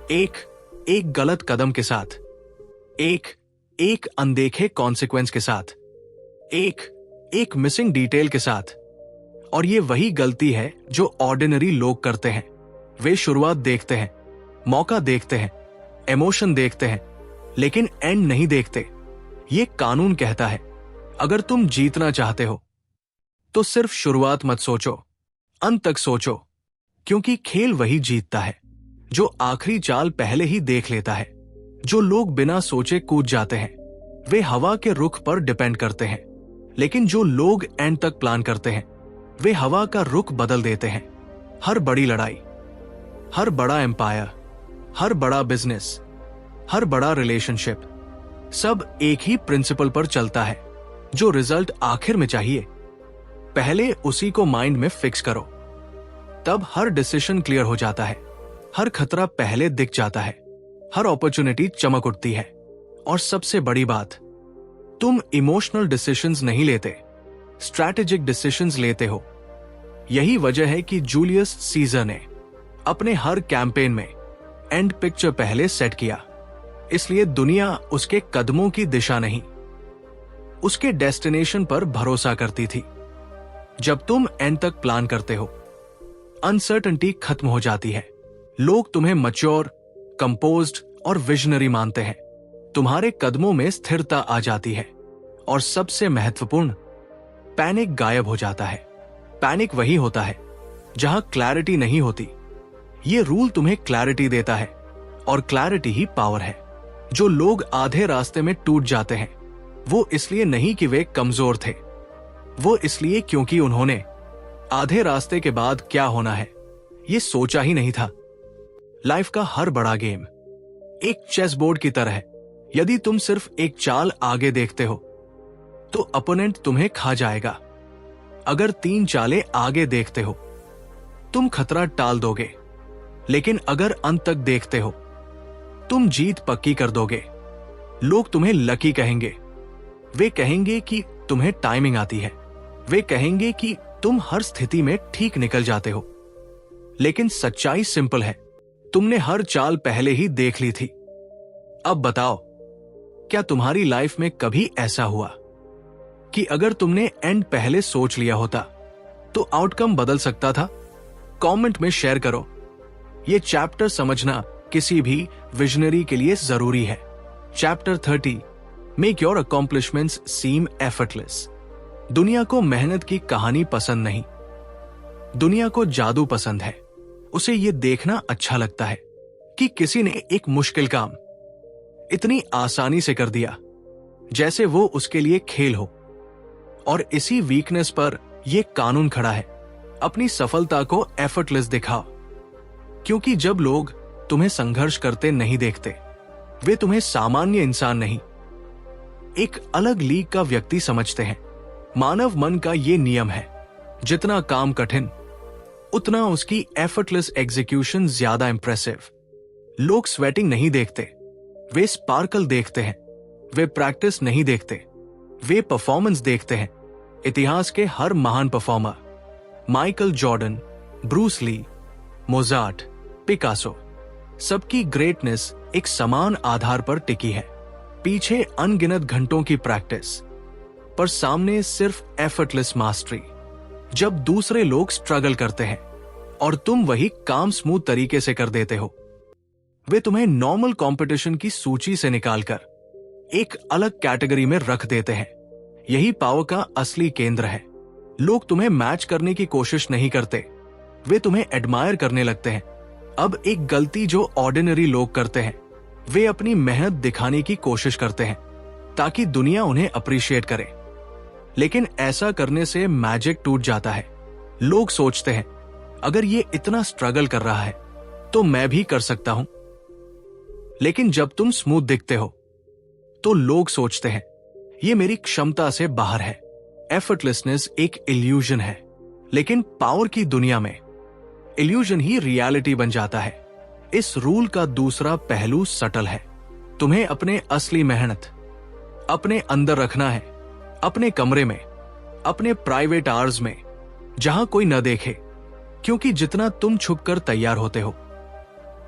एक गलत कदम के साथ, एक अनदेखे कॉन्सिक्वेंस के साथ, एक मिसिंग डिटेल के साथ। और ये वही गलती है जो ऑर्डिनरी लोग करते हैं। वे शुरुआत देखते हैं, मौका देखते हैं, इमोशन देखते हैं, लेकिन एंड नहीं देखते। ये कानून कहता है, अगर तुम जीतना चाहते हो तो सिर्फ शुरुआत मत सोचो, अंत तक सोचो, क्योंकि खेल वही जीतता है जो आखिरी चाल पहले ही देख लेता है। जो लोग बिना सोचे कूद जाते हैं वे हवा के रुख पर डिपेंड करते हैं, लेकिन जो लोग एंड तक प्लान करते हैं वे हवा का रुख बदल देते हैं। हर बड़ी लड़ाई, हर बड़ा एम्पायर, हर बड़ा बिजनेस, हर बड़ा रिलेशनशिप, सब एक ही प्रिंसिपल पर चलता है। जो रिजल्ट आखिर में चाहिए, पहले उसी को माइंड में फिक्स करो, तब हर डिसीजन क्लियर हो जाता है, हर खतरा पहले दिख जाता है, हर अपॉर्चुनिटी चमक उठती है। और सबसे बड़ी बात, तुम इमोशनल डिसीजंस नहीं लेते, स्ट्रैटेजिक डिसीजंस लेते हो। यही वजह है कि जूलियस सीजर ने अपने हर कैंपेन में एंड पिक्चर पहले सेट किया, इसलिए दुनिया उसके कदमों की दिशा नहीं, उसके डेस्टिनेशन पर भरोसा करती थी। जब तुम एंड तक प्लान करते हो, अनसर्टेनिटी खत्म हो जाती है। लोग तुम्हें मैच्योर, कंपोज्ड और विजनरी मानते हैं। तुम्हारे कदमों में स्थिरता आ जाती है और सबसे महत्वपूर्ण, पैनिक गायब हो जाता है। पैनिक वही होता है जहां क्लैरिटी नहीं होती। ये रूल तुम्हें क्लैरिटी देता है और क्लैरिटी ही पावर है। जो लोग आधे रास्ते में टूट जाते हैं वो इसलिए नहीं कि वे कमजोर थे, वो इसलिए क्योंकि उन्होंने आधे रास्ते के बाद क्या होना है ये सोचा ही नहीं था। लाइफ का हर बड़ा गेम एक चेस बोर्ड की तरह है। यदि तुम सिर्फ एक चाल आगे देखते हो तो अपोनेंट तुम्हें खा जाएगा। अगर 3 चालें आगे देखते हो तुम खतरा टाल दोगे, लेकिन अगर अंत तक देखते हो तुम जीत पक्की कर दोगे। लोग तुम्हें लकी कहेंगे, वे कहेंगे कि तुम्हें टाइमिंग आती है, वे कहेंगे कि तुम हर स्थिति में ठीक निकल जाते हो। लेकिन सच्चाई सिंपल है, तुमने हर चाल पहले ही देख ली थी। अब बताओ, क्या तुम्हारी लाइफ में कभी ऐसा हुआ कि अगर तुमने एंड पहले सोच लिया होता तो आउटकम बदल सकता था? कमेंट में शेयर करो। यह चैप्टर समझना किसी भी विजनरी के लिए जरूरी है। Chapter 30, make your accomplishments seem effortless. दुनिया को मेहनत की कहानी पसंद नहीं, दुनिया को जादू पसंद है। उसे यह देखना अच्छा लगता है कि किसी ने एक मुश्किल काम इतनी आसानी से कर दिया जैसे वो उसके लिए खेल हो। और इसी वीकनेस पर यह कानून खड़ा है, अपनी सफलता को एफर्टलेस दिखाओ। क्योंकि जब लोग तुम्हें संघर्ष करते नहीं देखते, वे तुम्हें सामान्य इंसान नहीं, एक अलग लीग का व्यक्ति समझते हैं। मानव मन का ये नियम है, जितना काम कठिन उतना उसकी एफर्टलेस एग्जीक्यूशन ज्यादा इंप्रेसिव। लोग स्वेटिंग नहीं देखते, वे स्पार्कल देखते हैं। वे प्रैक्टिस नहीं देखते, वे परफॉर्मेंस देखते हैं। इतिहास के हर महान performer, Michael Jordan, Bruce Lee, Mozart, Picasso, सबकी ग्रेटनेस एक समान आधार पर टिकी है। पीछे अनगिनत घंटों की प्रैक्टिस, पर सामने सिर्फ एफर्टलेस मास्टरी। जब दूसरे लोग स्ट्रगल करते हैं और तुम वही काम स्मूथ तरीके से कर देते हो, वे तुम्हें नॉर्मल कंपटीशन की सूची से निकालकर एक अलग कैटेगरी में रख देते हैं। यही पावर का असली केंद्र है। लोग तुम्हें मैच करने की कोशिश नहीं करते, वे तुम्हें एडमायर करने लगते हैं। अब एक गलती जो ऑर्डिनरी लोग करते हैं, वे अपनी मेहनत दिखाने की कोशिश करते हैं ताकि दुनिया उन्हें अप्रिशिएट करे। लेकिन ऐसा करने से मैजिक टूट जाता है। लोग सोचते हैं, अगर ये इतना स्ट्रगल कर रहा है तो मैं भी कर सकता हूं। लेकिन जब तुम स्मूथ दिखते हो तो लोग सोचते हैं, ये मेरी क्षमता से बाहर है। एफर्टलेसनेस एक इल्यूजन है, लेकिन पावर की दुनिया में इल्यूजन ही रियलिटी बन जाता है। इस रूल का दूसरा पहलू सटल है। तुम्हें अपने असली मेहनत अपने अंदर रखना है, अपने कमरे में, अपने प्राइवेट आवर्स में, जहां कोई न देखे। क्योंकि जितना तुम छुपकर तैयार होते हो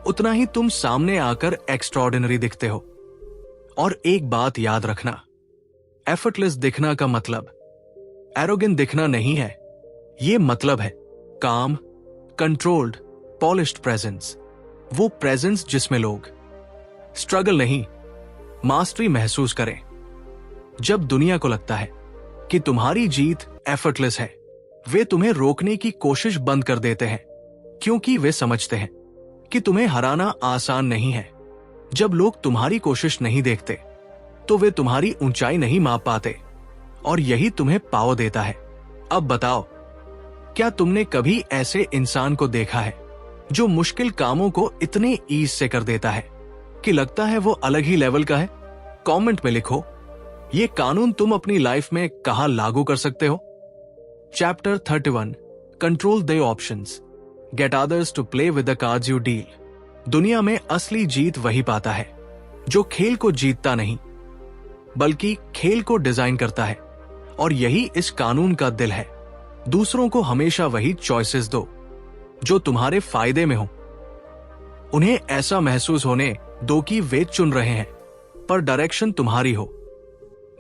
उतना ही तुम सामने आकर एक्स्ट्राऑर्डिनरी दिखते हो। और एक बात याद रखना, एफर्टलेस दिखना का मतलब एरोगेंट दिखना नहीं है। ये मतलब है काम, कंट्रोल्ड, पॉलिश्ड प्रेजेंस। वो प्रेजेंस जिसमें लोग स्ट्रगल नहीं, मास्टरी महसूस करें। जब दुनिया को लगता है कि तुम्हारी जीत एफर्टलेस है, वे तुम्हें रोकने की कोशिश बंद कर देते हैं, क्योंकि वे समझते हैं कि तुम्हें हराना आसान नहीं है। जब लोग तुम्हारी कोशिश नहीं देखते तो वे तुम्हारी ऊंचाई नहीं माप पाते, और यही तुम्हें पावर देता है। अब बताओ, क्या तुमने कभी ऐसे इंसान को देखा है जो मुश्किल कामों को इतने ईज से कर देता है कि लगता है वो अलग ही लेवल का है? कमेंट में लिखो, ये कानून तुम अपनी लाइफ में कहां लागू कर सकते हो। Chapter 31, control the options, get others to play with the cards you deal. दुनिया में असली जीत वही पाता है जो खेल को जीतता नहीं बल्कि खेल को डिजाइन करता है। और यही इस कानून का दिल है। दूसरों को हमेशा वही चॉइसेस दो जो तुम्हारे फायदे में हो। उन्हें ऐसा महसूस होने दो कि वे चुन रहे हैं, पर डायरेक्शन तुम्हारी हो।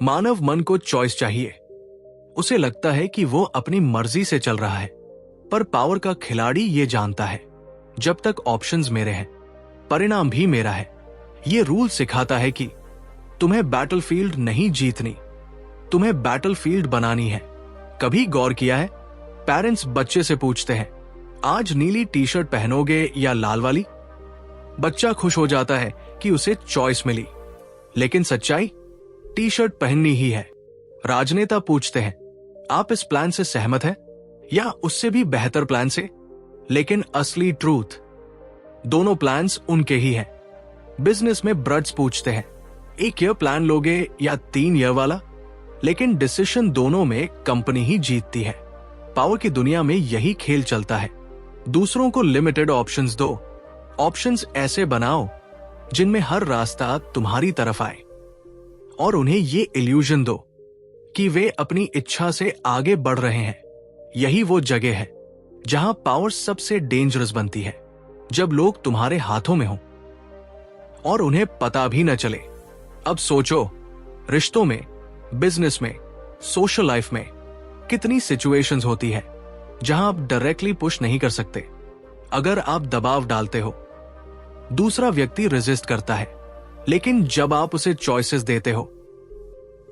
मानव मन को चॉइस चाहिए। उसे लगता है कि वो अपनी मर्जी से चल रहा है, पर पावर का खिलाड़ी ये जानता है, जब तक ऑप्शंस मेरे हैं, परिणाम भी मेरा है। ये रूल सिखाता है कि तुम्हें बैटलफील्ड नहीं जीतनी, तुम्हें बैटलफील्ड बनानी है। कभी गौर किया है, पेरेंट्स बच्चे से पूछते हैं, आज नीली टी शर्ट पहनोगे या लाल वाली? बच्चा खुश हो जाता है कि उसे चॉइस मिली, लेकिन सच्चाई टी शर्ट पहननी ही है। राजनेता पूछते हैं, आप इस प्लान से सहमत हैं या उससे भी बेहतर प्लान से? लेकिन असली ट्रूथ, दोनों प्लान्स उनके ही हैं। बिजनेस में ब्रड्स पूछते हैं, 1 ईयर प्लान लोगे या 3 ईयर वाला? लेकिन डिसीजन दोनों में कंपनी ही जीतती है। पावर की दुनिया में यही खेल चलता है। दूसरों को लिमिटेड ऑप्शंस दो। ऑप्शंस ऐसे बनाओ जिनमें हर रास्ता तुम्हारी तरफ आए, और उन्हें ये इल्यूजन दो कि वे अपनी इच्छा से आगे बढ़ रहे हैं। यही वो जगह है जहां पावर सबसे डेंजरस बनती है, जब लोग तुम्हारे हाथों में हों और उन्हें पता भी न चले। अब सोचो, रिश्तों में, बिजनेस में, सोशल लाइफ में कितनी सिचुएशंस होती है जहां आप डायरेक्टली पुश नहीं कर सकते। अगर आप दबाव डालते हो, दूसरा व्यक्ति रेजिस्ट करता है, लेकिन जब आप उसे चॉइसेस देते हो,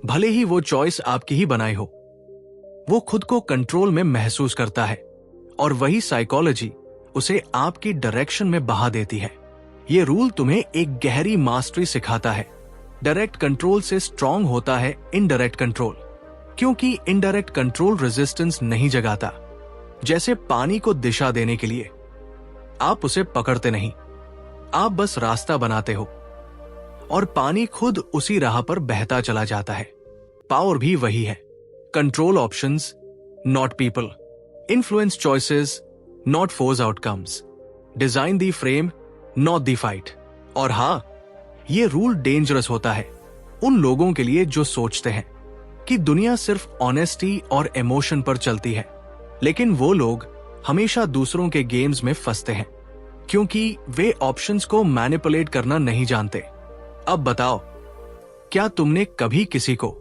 भले ही वो चॉइस आपकी ही बनाई हो, वो खुद को कंट्रोल में महसूस करता है, और वही साइकोलॉजी उसे आपकी डायरेक्शन में बहा देती है। ये रूल तुम्हें एक गहरी मास्टरी सिखाता है। डायरेक्ट कंट्रोल से स्ट्रांग होता है इनडायरेक्ट कंट्रोल, क्योंकि इनडायरेक्ट कंट्रोल रेजिस्टेंस नहीं जगाता। जैसे पानी को दिशा देने के लिए आप उसे पकड़ते नहीं, आप बस रास्ता बनाते हो, और पानी खुद उसी राह पर बहता चला जाता है। पावर भी वही है। Control options, not people. Influence choices, not force outcomes. Design the frame, not the fight. और हां, ये रूल डेंजरस होता है उन लोगों के लिए जो सोचते हैं कि दुनिया सिर्फ ऑनेस्टी और इमोशन पर चलती है, लेकिन वो लोग हमेशा दूसरों के गेम्स में फंसते हैं, क्योंकि वे ऑप्शंस को मैनिपुलेट करना नहीं जानते। अब बताओ, क्या तुमने कभी किसी को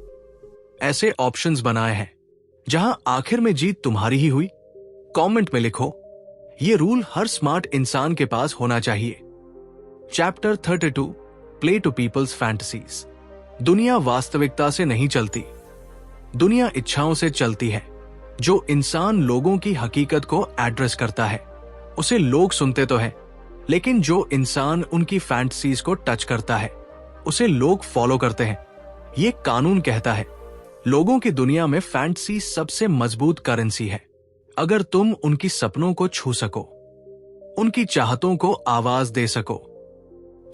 ऐसे ऑप्शंस बनाए हैं जहां आखिर में जीत तुम्हारी ही हुई? कमेंट में लिखो। ये रूल हर स्मार्ट इंसान के पास होना चाहिए। Chapter 32, play to people's fantasies. दुनिया वास्तविकता से नहीं चलती, दुनिया इच्छाओं से चलती है। जो इंसान लोगों की हकीकत को एड्रेस करता है, उसे लोग सुनते तो हैं, लेकिन जो इंसान उनकी फैंटेसीज को टच करता है, उसे लोग फॉलो करते हैं। ये कानून कहता है, लोगों की दुनिया में फैंटेसी सबसे मजबूत करेंसी है। अगर तुम उनकी सपनों को छू सको, उनकी चाहतों को आवाज दे सको,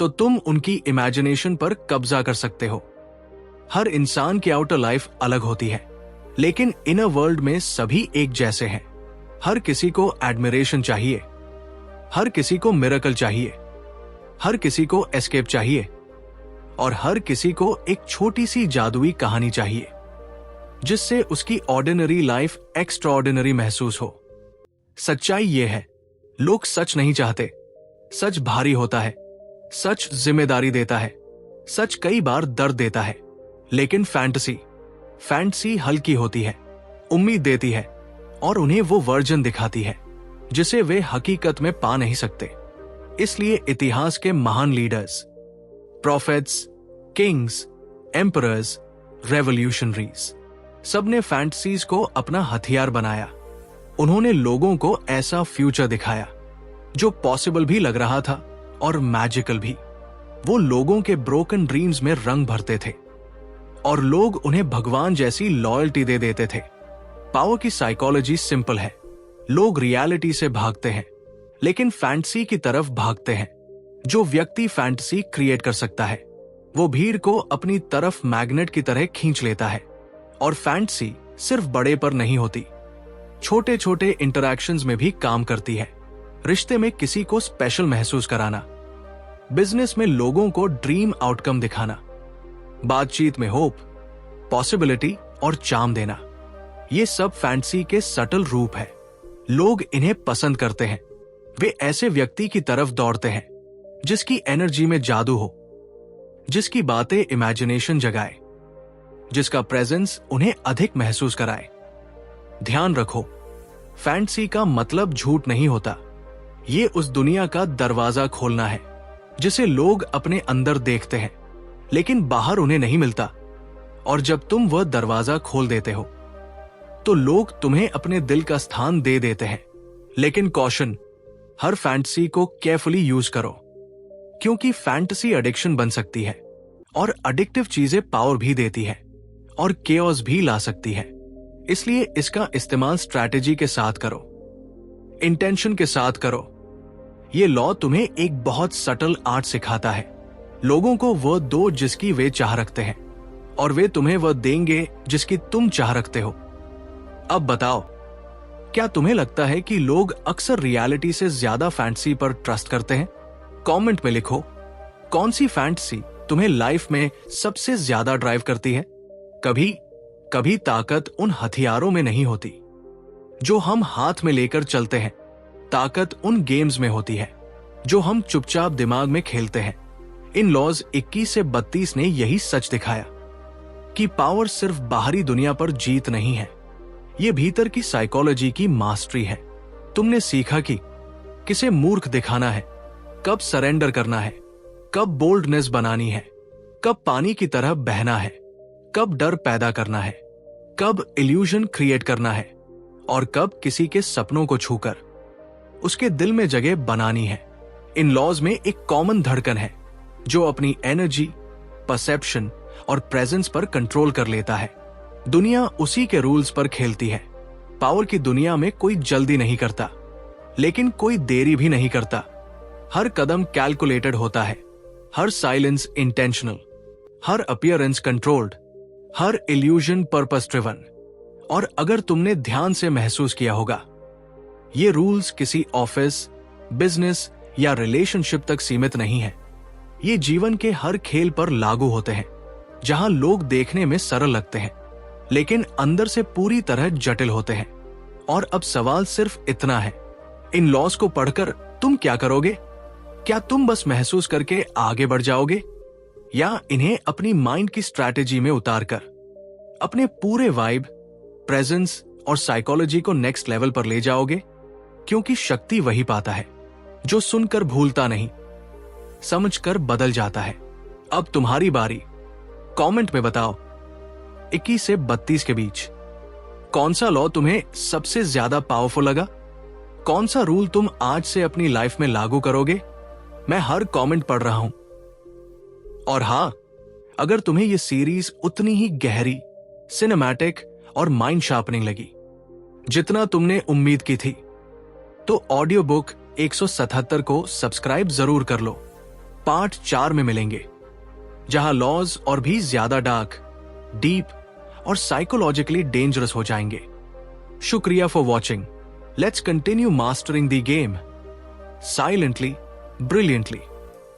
तो तुम उनकी इमेजिनेशन पर कब्जा कर सकते हो। हर इंसान की आउटर लाइफ अलग होती है, लेकिन इनर वर्ल्ड में सभी एक जैसे हैं। हर किसी को एडमिरेशन चाहिए, हर किसी को मिरेकल चाहिए, हर किसी को एस्केप चाहिए, और हर किसी को एक छोटी सी जादुई कहानी चाहिए जिससे उसकी ऑर्डिनरी लाइफ एक्स्ट्राऑर्डिनरी महसूस हो। सच्चाई ये है, लोग सच नहीं चाहते। सच भारी होता है, सच जिम्मेदारी देता है, सच कई बार दर्द देता है। लेकिन फैंटेसी हल्की होती है, उम्मीद देती है, और उन्हें वो वर्जन दिखाती है जिसे वे हकीकत में पा नहीं सकते। इसलिए इतिहास के महान लीडर्स, प्रॉफेट्स, किंग्स, एम्परर्स, रेवोल्यूशनरीज, सबने फैंटेसीज को अपना हथियार बनाया। उन्होंने लोगों को ऐसा फ्यूचर दिखाया जो पॉसिबल भी लग रहा था और मैजिकल भी। वो लोगों के ब्रोकन ड्रीम्स में रंग भरते थे, और लोग उन्हें भगवान जैसी लॉयल्टी दे देते थे। पावर की साइकोलॉजी सिंपल है। लोग रियलिटी से भागते हैं, लेकिन फैंटेसी की तरफ भागते हैं। जो व्यक्ति फैंटेसी क्रिएट कर सकता है, वो भीड़ को अपनी तरफ मैग्नेट की तरह खींच लेता है। और फैंटेसी सिर्फ बड़े पर नहीं होती, छोटे छोटे इंटरैक्शंस में भी काम करती है। रिश्ते में किसी को स्पेशल महसूस कराना, बिजनेस में लोगों को ड्रीम आउटकम दिखाना, बातचीत में होप, पॉसिबिलिटी और चार्म देना, ये सब फैंटेसी के सटल रूप है। लोग इन्हें पसंद करते हैं। वे ऐसे व्यक्ति की तरफ दौड़ते हैं जिसकी एनर्जी में जादू हो, जिसकी बातें इमेजिनेशन जगाए, जिसका प्रेजेंस उन्हें अधिक महसूस कराए। ध्यान रखो, फैंटेसी का मतलब झूठ नहीं होता। ये उस दुनिया का दरवाजा खोलना है जिसे लोग अपने अंदर देखते हैं, लेकिन बाहर उन्हें नहीं मिलता। और जब तुम वह दरवाजा खोल देते हो, तो लोग तुम्हें अपने दिल का स्थान दे देते हैं। लेकिन कॉशन, हर फैंटेसी को केयरफुली यूज करो, क्योंकि फैंटेसी एडिक्शन बन सकती है, और एडिक्टिव चीजें पावर भी देती है और केओस भी ला सकती है। इसलिए इसका इस्तेमाल स्ट्रैटेजी के साथ करो, इंटेंशन के साथ करो। ये लॉ तुम्हें एक बहुत सटल आर्ट सिखाता है। लोगों को वह दो जिसकी वे चाह रखते हैं, और वे तुम्हें वह देंगे जिसकी तुम चाह रखते हो। अब बताओ, क्या तुम्हें लगता है कि लोग अक्सर रियलिटी से ज्यादा फैंटेसी पर ट्रस्ट करते हैं? कमेंट में लिखो, कौन सी फैंटेसी तुम्हें लाइफ में सबसे ज्यादा ड्राइव करती है? कभी कभी ताकत उन हथियारों में नहीं होती जो हम हाथ में लेकर चलते हैं। ताकत उन गेम्स में होती है जो हम चुपचाप दिमाग में खेलते हैं। इन लॉज 21 से 32 ने यही सच दिखाया कि पावर सिर्फ बाहरी दुनिया पर जीत नहीं है, ये भीतर की साइकोलॉजी की मास्टरी है। तुमने सीखा कि किसे मूर्ख दिखाना है, कब सरेंडर करना है, कब बोल्डनेस बनानी है, कब पानी की तरह बहना है, कब डर पैदा करना है, कब इल्यूजन क्रिएट करना है, और कब किसी के सपनों को छूकर उसके दिल में जगह बनानी है। इन लॉज में एक कॉमन धड़कन है जो अपनी एनर्जी, परसेप्शन और प्रेजेंस पर कंट्रोल कर लेता है। दुनिया उसी के रूल्स पर खेलती है। पावर की दुनिया में कोई जल्दी नहीं करता, लेकिन कोई देरी भी नहीं करता। हर कदम कैलकुलेटेड होता है, हर साइलेंस इंटेंशनल, हर अपीयरेंस कंट्रोल्ड, हर इल्यूजन पर्पस ड्रिवन। और अगर तुमने ध्यान से महसूस किया होगा, ये रूल्स किसी ऑफिस, बिजनेस या रिलेशनशिप तक सीमित नहीं है। ये जीवन के हर खेल पर लागू होते हैं, जहां लोग देखने में सरल लगते हैं लेकिन अंदर से पूरी तरह जटिल होते हैं। और अब सवाल सिर्फ इतना है, इन लॉज को पढ़कर तुम क्या करोगे? क्या तुम बस महसूस करके आगे बढ़ जाओगे, या इन्हें अपनी माइंड की स्ट्रैटेजी में उतारकर अपने पूरे वाइब, प्रेजेंस और साइकोलॉजी को नेक्स्ट लेवल पर ले जाओगे? क्योंकि शक्ति वही पाता है जो सुनकर भूलता नहीं, समझकर बदल जाता है। अब तुम्हारी बारी। कमेंट में बताओ, 21 से 32 के बीच कौन सा लॉ तुम्हें सबसे ज्यादा पावरफुल लगा? कौन सा रूल तुम आज से अपनी लाइफ में लागू करोगे? मैं हर कमेंट पढ़ रहा हूं। और हां, अगर तुम्हें यह सीरीज उतनी ही गहरी, सिनेमैटिक और माइंड शार्पनिंग लगी जितना तुमने उम्मीद की थी, तो ऑडियो बुक 177 को सब्सक्राइब जरूर कर लो। पार्ट 4 में मिलेंगे, जहां लॉज और भी ज्यादा डार्क, डीप और साइकोलॉजिकली डेंजरस हो जाएंगे। शुक्रिया for watching. Let's continue mastering the game silently, brilliantly.